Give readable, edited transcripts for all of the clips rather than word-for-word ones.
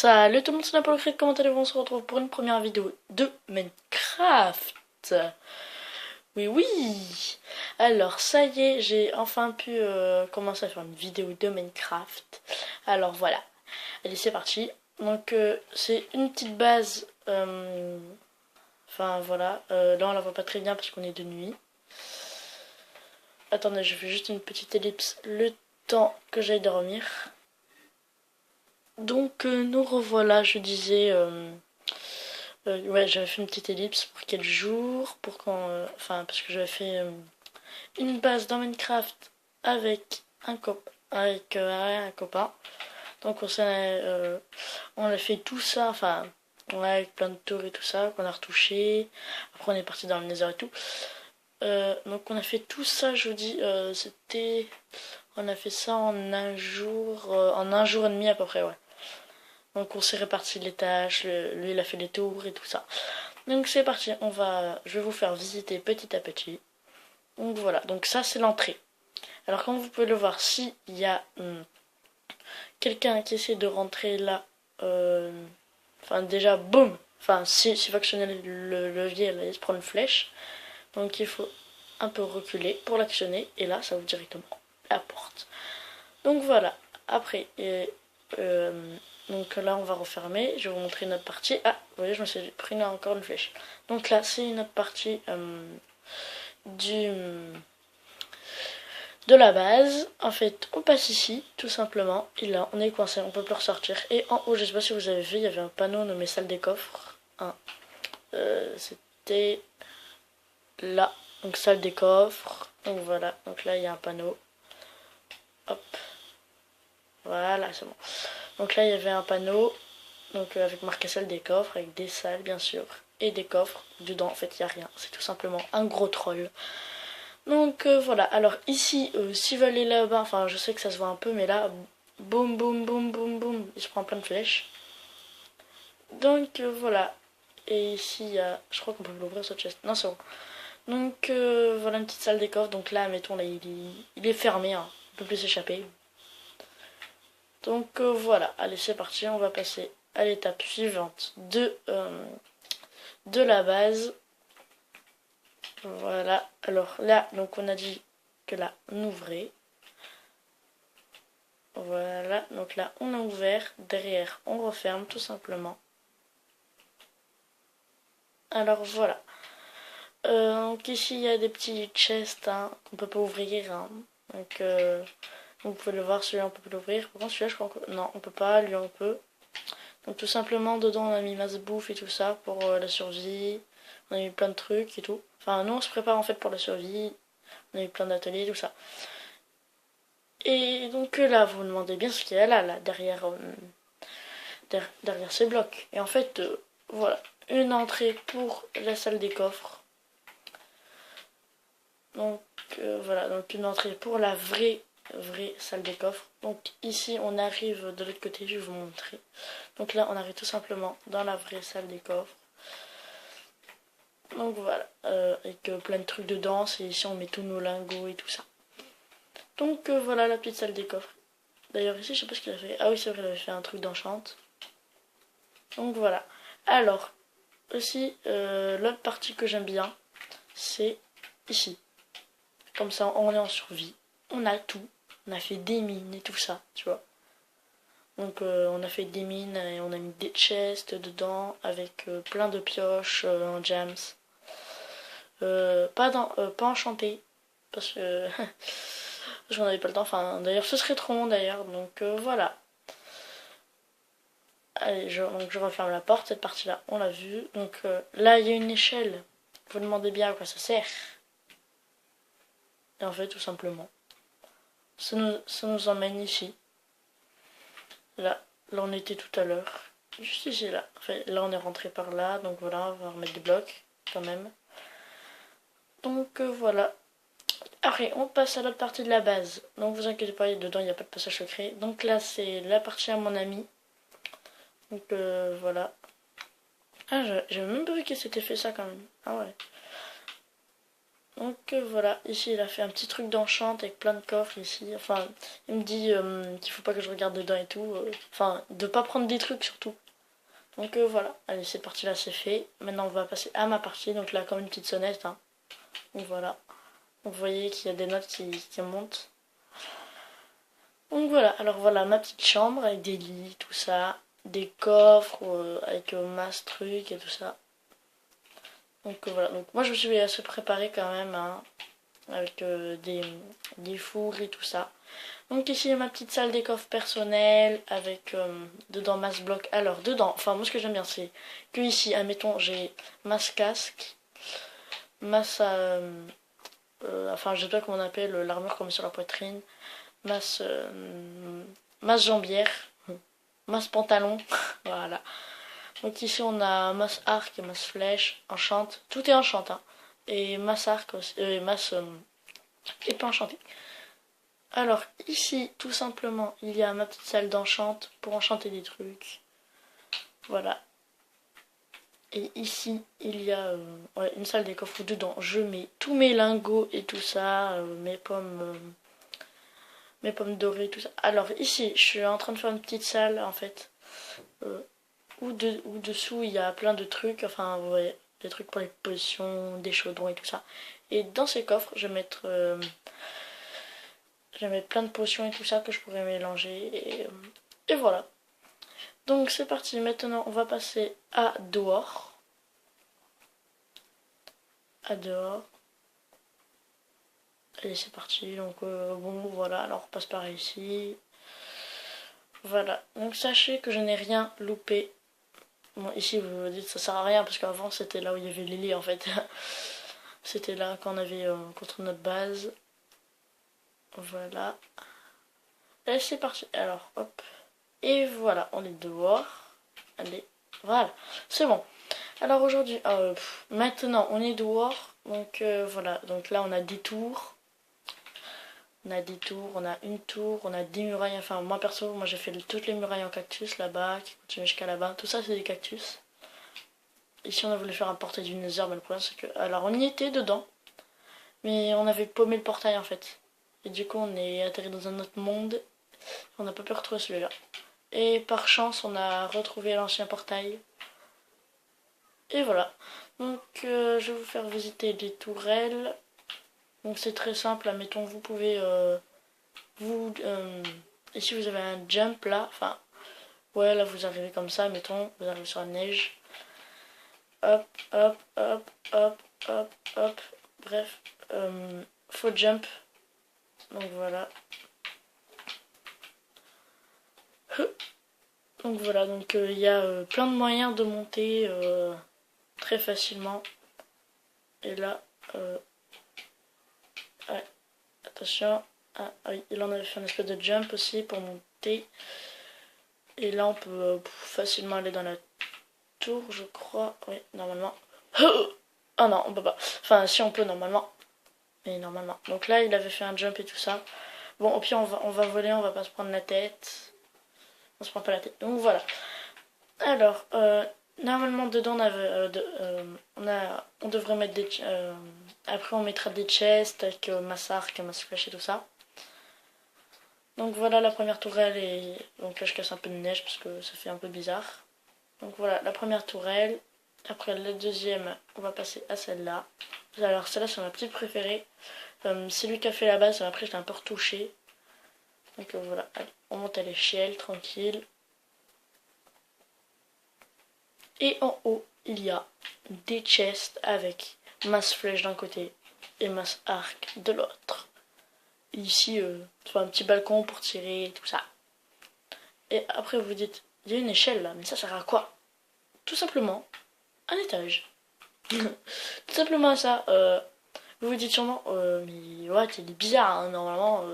Salut tout le monde, c'est Napoléon, comment allez-vous? On se retrouve pour une première vidéo de Minecraft. Oui, oui. Alors, ça y est, j'ai enfin pu commencer à faire une vidéo de Minecraft. Alors voilà, allez, c'est parti. Donc, c'est une petite base. Enfin, voilà. Là, on la voit pas très bien parce qu'on est de nuit. Attendez, je fais juste une petite ellipse le temps que j'aille dormir. Donc, nous revoilà, je disais... ouais, j'avais fait une petite ellipse pour quel jour, pour quand, enfin, parce que j'avais fait une base dans Minecraft avec un copain. Donc on a fait tout ça, enfin, ouais, avec plein de tours et tout ça qu'on a retouché. Après on est parti dans le Nether et tout. Donc on a fait tout ça jeudi. On a fait ça en un jour et demi à peu près, ouais. Donc on s'est réparti les tâches, lui il a fait les tours et tout ça. Donc c'est parti, je vais vous faire visiter petit à petit. Donc voilà, donc ça c'est l'entrée. Alors comme vous pouvez le voir, s'il y a quelqu'un qui essaie de rentrer là, enfin déjà boum, enfin si vous actionnez le levier, là il se prend une flèche. Donc il faut un peu reculer pour l'actionner et là ça ouvre directement la porte. Donc voilà, après donc là on va refermer, je vais vous montrer une autre partie. Ah, vous voyez, je me suis pris encore une flèche. Donc là c'est une autre partie du de la base. En fait, on passe ici, tout simplement, et là on est coincé, on peut plus ressortir. Et en haut, je sais pas si vous avez vu, il y avait un panneau nommé salle des coffres. Hein. C'était là, donc salle des coffres. Donc voilà, donc là il y a un panneau. Hop, voilà, c'est bon. Donc là il y avait un panneau, donc avec marqué salle des coffres, avec des salles bien sûr, et des coffres. Dedans en fait il n'y a rien, c'est tout simplement un gros troll. Donc voilà, alors ici, s'il veut aller là-bas, enfin je sais que ça se voit un peu, mais là, boum boum boum boum boum, il se prend plein de flèches. Donc voilà, et ici, il y a, je crois qu'on peut l'ouvrir ce chest, non c'est bon. Donc voilà une petite salle des coffres, donc là, mettons, là, il est fermé, hein. On peut plus s'échapper. Donc voilà, allez c'est parti, on va passer à l'étape suivante de la base. Voilà, alors là, donc on a dit que là, on ouvrait. Voilà, donc là, on a ouvert. Derrière, on referme tout simplement. Alors voilà. Donc ici, il y a des petits chests hein, qu'on peut pas ouvrir. Hein. Donc vous pouvez le voir, celui-là, on peut pas l'ouvrir. Par contre, celui-là, je crois que... Non, on peut pas, lui, on peut. Donc tout simplement, dedans, on a mis masse bouffe et tout ça pour la survie. On a mis plein de trucs et tout. Enfin, nous, on se prépare en fait pour la survie. On a mis plein d'ateliers, tout ça. Et donc là, vous vous demandez bien ce qu'il y a là derrière, derrière ces blocs. Et en fait, voilà, une entrée pour la salle des coffres. Donc voilà, donc une entrée pour la vraie salle des coffres. Donc ici, on arrive de l'autre côté, je vais vous montrer. Donc là, on arrive tout simplement dans la vraie salle des coffres. Donc voilà, avec plein de trucs dedans. Et ici, on met tous nos lingots et tout ça. Donc voilà la petite salle des coffres. D'ailleurs ici je sais pas ce qu'il a fait. Ah oui c'est vrai il avait fait un truc d'enchante. Donc voilà. Alors aussi l'autre partie que j'aime bien c'est ici. Comme ça on est en survie. On a tout. On a fait des mines et tout ça tu vois. Donc on a fait des mines et on a mis des chests dedans avec plein de pioches en gems. Pas enchanté parce que j'en avais pas le temps. Enfin d'ailleurs ce serait trop long d'ailleurs donc voilà. Allez, donc je referme la porte, cette partie-là, on l'a vue. Donc là, il y a une échelle. Vous vous demandez bien à quoi ça sert. Et en fait, tout simplement, ça nous emmène ici. Là on était tout à l'heure. Juste ici, là. Enfin, là, on est rentré par là. Donc voilà, on va remettre des blocs, quand même. Donc voilà. Après, on passe à l'autre partie de la base. Donc vous inquiétez pas, dedans, il n'y a pas de passage secret. Donc là, c'est la partie à mon ami. Donc voilà. Ah, j'avais même pas vu qu'il s'était fait ça quand même. Ah ouais. Donc voilà, ici il a fait un petit truc d'enchant avec plein de coffres ici. Enfin, il me dit qu'il faut pas que je regarde dedans et tout. Enfin, de pas prendre des trucs surtout. Donc voilà, allez, cette partie-là c'est fait. Maintenant on va passer à ma partie. Donc là, comme une petite sonnette. Hein. Donc voilà. Donc, vous voyez qu'il y a des notes qui montent. Donc voilà, alors voilà ma petite chambre avec des lits, tout ça. Des coffres avec masse trucs et tout ça. Donc voilà, donc moi je me suis assez préparée quand même. Hein, avec des fours et tout ça. Donc ici il y a ma petite salle des coffres personnelle avec dedans masse bloc. Alors dedans, enfin moi ce que j'aime bien c'est que ici, admettons, j'ai masse casque, masse enfin je sais pas comment on appelle l'armure qu'on met sur la poitrine, masse masse jambière, masse pantalon, voilà. Donc ici on a masse arc et masse flèche, enchante, tout est enchante hein. Et masse arc aussi, masse épée enchantée. Alors ici, tout simplement, il y a ma petite salle d'enchante pour enchanter des trucs. Voilà. Et ici, il y a ouais, une salle des coffres où dedans je mets tous mes lingots et tout ça, mes pommes dorées, tout ça. Alors ici, je suis en train de faire une petite salle en fait, où dessous il y a plein de trucs, enfin ouais, des trucs pour les potions, des chaudrons et tout ça. Et dans ces coffres, je vais mettre plein de potions et tout ça que je pourrais mélanger. Et voilà. Donc c'est parti, maintenant on va passer à dehors. À dehors. Et c'est parti, donc bon voilà, alors on passe par ici. Voilà, donc sachez que je n'ai rien loupé. Bon ici vous vous dites ça sert à rien parce qu'avant c'était là où il y avait Lily en fait. C'était là qu'on avait contre notre base. Voilà. Et c'est parti, alors hop. Et voilà, on est dehors. Allez, voilà, c'est bon. Alors aujourd'hui, maintenant on est dehors, donc voilà, donc là on a des tours, on a une tour, on a des murailles, enfin moi perso, moi j'ai fait toutes les murailles en cactus là-bas, qui continuent jusqu'à là-bas, tout ça c'est des cactus. Ici on a voulu faire un portail du Nether, mais le problème c'est que, alors on y était dedans, mais on avait paumé le portail en fait. Et du coup on est atterri dans un autre monde, on n'a pas pu retrouver celui-là. Et par chance on a retrouvé l'ancien portail. Et voilà. Donc je vais vous faire visiter les tourelles. Donc c'est très simple, admettons vous pouvez ici vous avez un jump là, enfin ouais là vous arrivez comme ça, mettons, vous arrivez sur la neige. Hop, hop, hop, hop, hop, hop. Bref, faut jump. Donc voilà. Donc voilà, donc il y a plein de moyens de monter très facilement. Et là, ouais, attention. Ah oui, il en avait fait un espèce de jump aussi pour monter. Et là, on peut facilement aller dans la tour, je crois. Oui, normalement. Oh non, on peut pas. Enfin, si on peut normalement. Mais normalement. Donc là, il avait fait un jump et tout ça. Bon, au pire, on va voler, on va pas se prendre la tête. On se prend pas la tête. Donc voilà. Alors, normalement, dedans, on devrait mettre des... après, on mettra des chests avec masse arc, masse flèche et tout ça. Donc voilà la première tourelle et donc là je casse un peu de neige parce que ça fait un peu bizarre. Donc voilà la première tourelle. Après la deuxième, on va passer à celle-là. Alors celle-là c'est ma petite préférée. C'est lui qui a fait la base, mais après je l'ai un peu retouché. Donc voilà, allez, on monte à l'échelle, tranquille. Et en haut, il y a des chests avec masse flèche d'un côté et masse arc de l'autre. Ici, un petit balcon pour tirer et tout ça. Et après, vous vous dites, il y a une échelle là, mais ça sert à quoi? Tout simplement, un étage. Tout simplement ça. Vous vous dites sûrement, mais ouais, c'est bizarre, hein, normalement.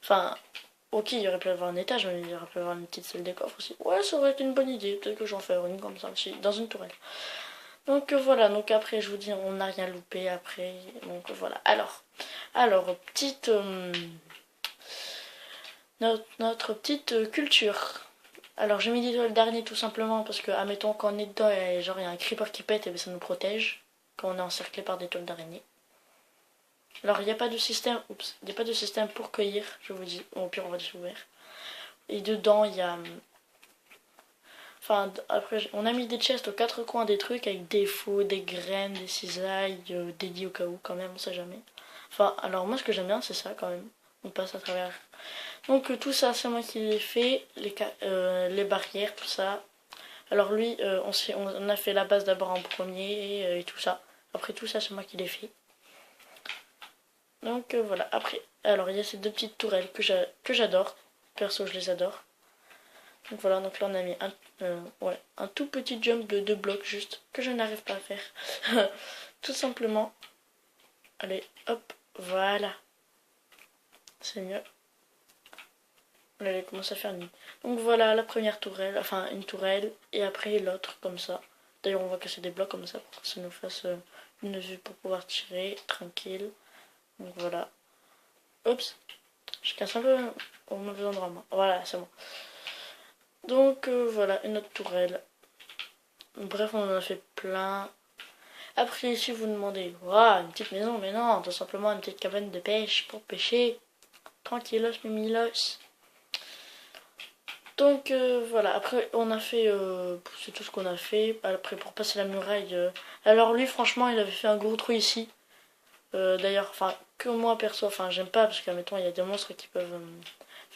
Enfin, ok, il aurait pu avoir un étage, mais il aurait pu avoir une petite salle des coffres aussi. Ouais, ça aurait été une bonne idée. Peut-être que j'en ferai une comme ça aussi, dans une tourelle. Donc voilà, donc après, je vous dis, on n'a rien loupé après. Donc voilà. Alors petite. Notre petite culture. Alors j'ai mis des toiles d'araignée tout simplement parce que, admettons, quand on est dedans et genre il y a un creeper qui pète, et bien ça nous protège quand on est encerclé par des toiles d'araignée. Alors il n'y a pas de système, oups, il n'y a pas de système pour cueillir, je vous dis, au pire on va découvrir. Et dedans il y a, enfin après on a mis des chests aux quatre coins des trucs avec des faux, des graines, des cisailles, des lits au cas où quand même, on sait jamais. Enfin alors moi ce que j'aime bien c'est ça quand même, on passe à travers. Donc tout ça c'est moi qui l'ai fait, les barrières, tout ça. Alors lui on a fait la base d'abord en premier et tout ça. Après tout ça c'est moi qui l'ai fait. Donc voilà, après, alors il y a ces deux petites tourelles que j'adore. Perso, je les adore. Donc voilà, donc là on a mis ouais, un tout petit jump de 2 blocs juste, que je n'arrive pas à faire. Tout simplement. Allez, hop, voilà. C'est mieux. Là, elle commence à faire nuit. Donc voilà la première tourelle, enfin une tourelle, et après l'autre comme ça. D'ailleurs on va casser des blocs comme ça pour que ça nous fasse une vue pour pouvoir tirer tranquille. Donc voilà. Oups, je casse un peu au mauvais endroit moi. Voilà, c'est bon. Donc voilà, une autre tourelle. Bref, on en a fait plein. Après, si vous demandez, waouh, une petite maison, mais non, tout simplement une petite cabane de pêche pour pêcher. Tranquillos, mimilos. Donc voilà, après on a fait, c'est tout ce qu'on a fait. Après pour passer la muraille, alors lui franchement il avait fait un gros trou ici. D'ailleurs, enfin que moi perso, enfin j'aime pas parce qu'admettons il y a des monstres qui peuvent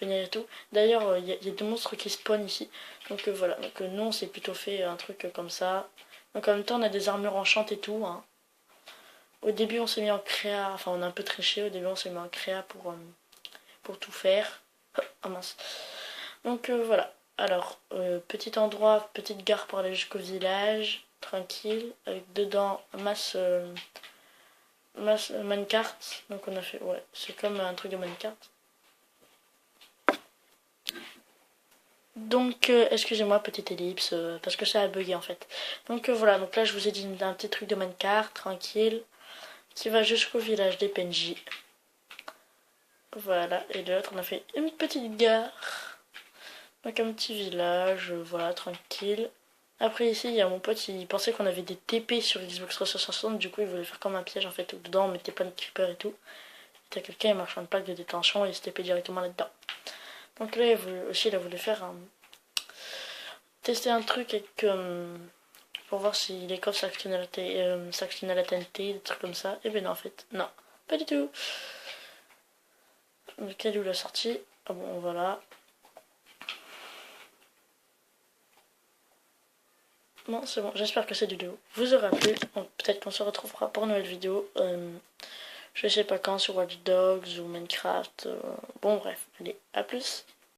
venir et tout. D'ailleurs il y a des monstres qui spawnent ici. Donc voilà, donc nous on s'est plutôt fait un truc comme ça. Donc en même temps on a des armures enchantes et tout. Hein. Au début on s'est mis en créa, enfin on a un peu triché, au début on s'est mis en créa pour tout faire. Oh mince. Donc voilà. Alors, petit endroit, petite gare pour aller jusqu'au village, tranquille, avec dedans masse minecart. Donc on a fait, ouais, c'est comme un truc de minecart. Donc, excusez-moi, petite ellipse, parce que ça a bugué en fait. Donc voilà, donc là je vous ai dit un petit truc de minecart, tranquille, qui va jusqu'au village des PNJ. Voilà, et de l'autre on a fait une petite gare. Donc un petit village, voilà, tranquille. Après ici, il y a mon pote, il pensait qu'on avait des TP sur Xbox 360, du coup il voulait faire comme un piège en fait, où dedans on mettait plein de creepers et tout. Et t'as quelqu'un, il marche une plaque de détention et il se TP directement là-dedans. Donc là, il a voulu faire tester un truc avec, pour voir si les coffres s'actionnent à la TNT, des trucs comme ça. Et ben non, en fait, non, pas du tout. Lequel où l'a sorti? Ah bon, voilà. Bon, c'est bon, j'espère que cette vidéo vous aura plu. Peut-être qu'on se retrouvera pour une nouvelle vidéo. Je sais pas quand, sur Watch Dogs ou Minecraft. Bon, bref, allez, à plus.